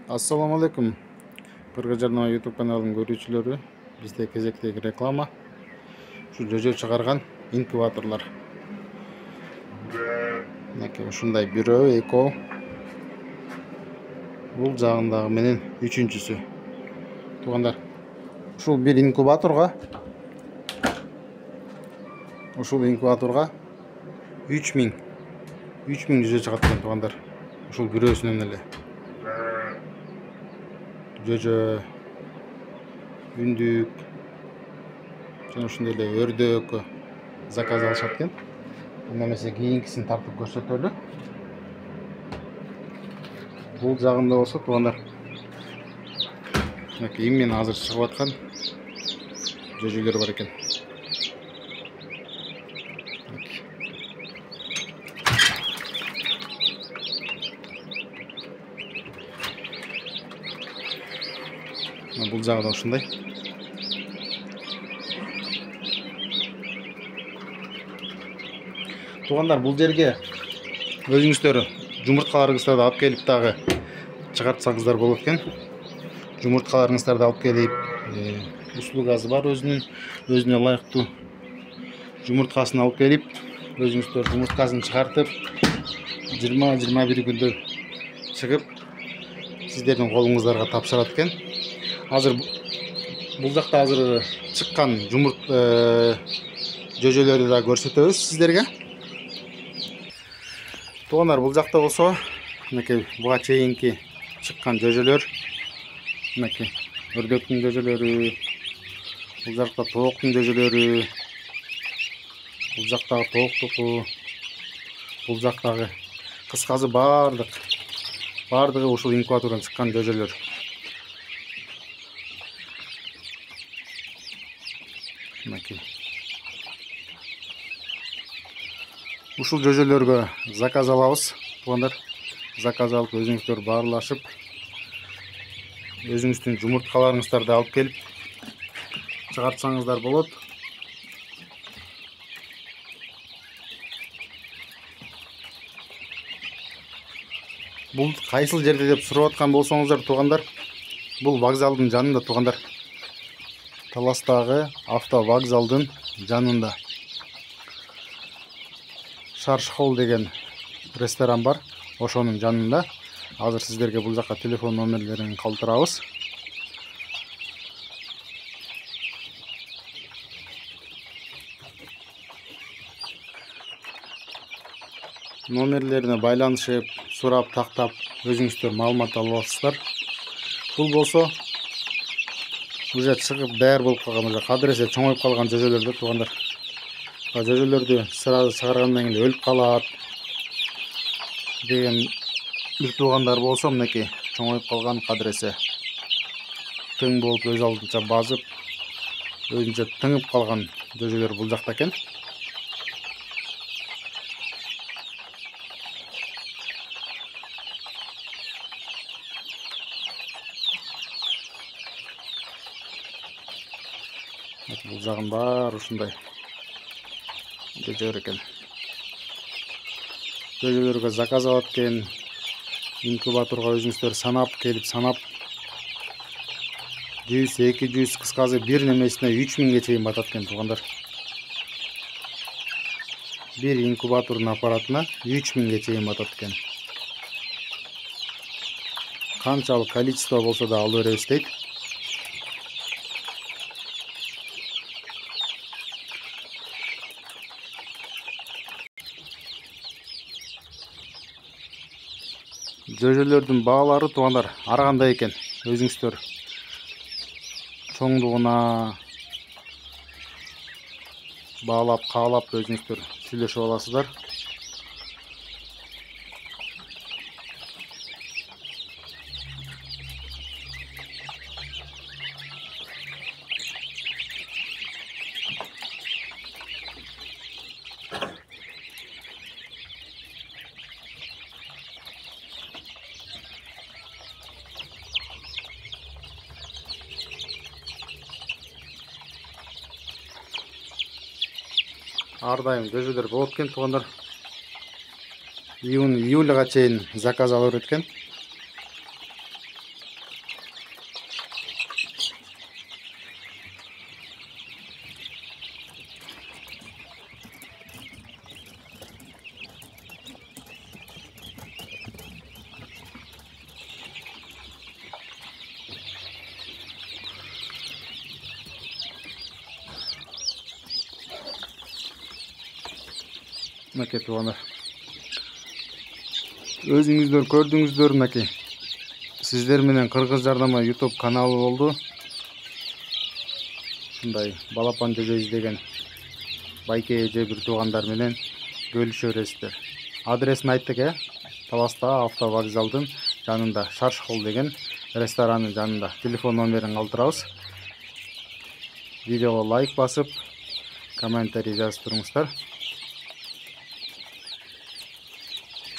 Assalamu alaikum. Кыргыз жарнама YouTube каналынын көрүүчүлөрү, бизде кезектеги реклама. Ушу жөжө чыгарган инкубаторлор. Мынакей ушундай бирөө, экөө. Бул жагындагы менен үчүнчүсү. Туугандар, ушул бир инкубаторго 3000 жөжө чыгат экен, туугандар. Ушул бирөөсүнөн эле. Жөжө, үндүк, жана ушундай эле өрдөк заказ алышат экен. Немесе кийинкисин тартып көрсөтөлү. Бул жагында болсо, туугандар, мынакей иммен азыр чыгып аткан жөжөлөр бар экен. Бул жагы да ушундай. Туугандар, бул жерге өзүңүздөр жумурткаларыңыздарды алып келип дагы чыгартсаңыздар болот экен. Жумурткаларыңыздарды алып келип, услугасы бар өзүнө ылайыктуу жумурткасын алып келип, өзүңүздөр жумурткасын чыгартып, 20-21 күндө чыгып, сиздердин колуңуздарга тапшырат экен. Азыр бул жакта азыр чыккан жөжөлөрдү да көрсөтөбүз сиздерге. Туугандар, бул жакта болсо, мынакей буга чейинки чыккан жөжөлөр, мынакей өрдөктүн жөжөлөрү, бул жакта тооктун жөжөлөрү, бул жактагы тооктуку, бул жактагы кыскасы бардыгы ушул инкубатордон чыккан жөжөлөр. Мынакей. Ушул жөжөлөргө заказ алабыз, туугандар. Заказ алып, өзүңүздөр баарлашып, өзүңүздүн жумурткаларыңыздарды алып келип чыгартсаңыздар болот. Бул кайсыл жерде деп сурап аткан болсоңуздар, туугандар, бул вокзалдын жанында, туугандар. Таластагы автовокзалдын жанында. Шаршхол деген ресторан бар, ошонун жанында. Азыр сиздерге бул жакка телефон номерлерин калтырабыз. Номерлерине байланышып, сурап, тактап, өзүңүздөр маалымат алып аласыздар. Бул болсо уже чыгып даяр болуп калган, уже кадыресе чоңоюп калган жөжөлөр, туугандар. Жөжөлөрдү сразу чыгаргандан кийин өлүп калат деген бир туугандар болсо, мынакей чоңоюп калган, кадыресе тың болуп, өз алдынча базып, өзүнчө тыңып калган жөжөлөр бул жакта экен. Бул жагын бар ушундай жөжөлөр экен. Жөжөлөргө заказ алат экен. Инкубаторго өзүңүздөр санап, 100-200, кыскасы бир немесине 3000 чейин батат экен, туугандар. Бир инкубатордун аппаратына 3000 чейин батат экен. Канчалык количество болсо да алып беребиз дейт. Жөжөлөрдүн баалары, туугандар, ар кандай экен. Өзүңүздөр чоңдугуна баалап, каалап өзүңүздөр сүйлөшүп аласыздар. Ар дайым жөжөлөр болот экен, туугандар. Июльга чейин заказ алып берет экен. Мынакей туугандар. Өзүңүздөр көрдүңүздөр, мынакей. Сиздер менен Кыргыз Жардама YouTube каналы болду. Ушундай балапан жөжө издеген байке эже бир туугандар менен бөлүшө бересиздер. Адресин айттык, Таласта автовокзалдын жанында, Шаршхол деген ресторанын жанында. Телефон номерин калтырабыз. Видеого лайк басып, комментарий жазып туруңуздар.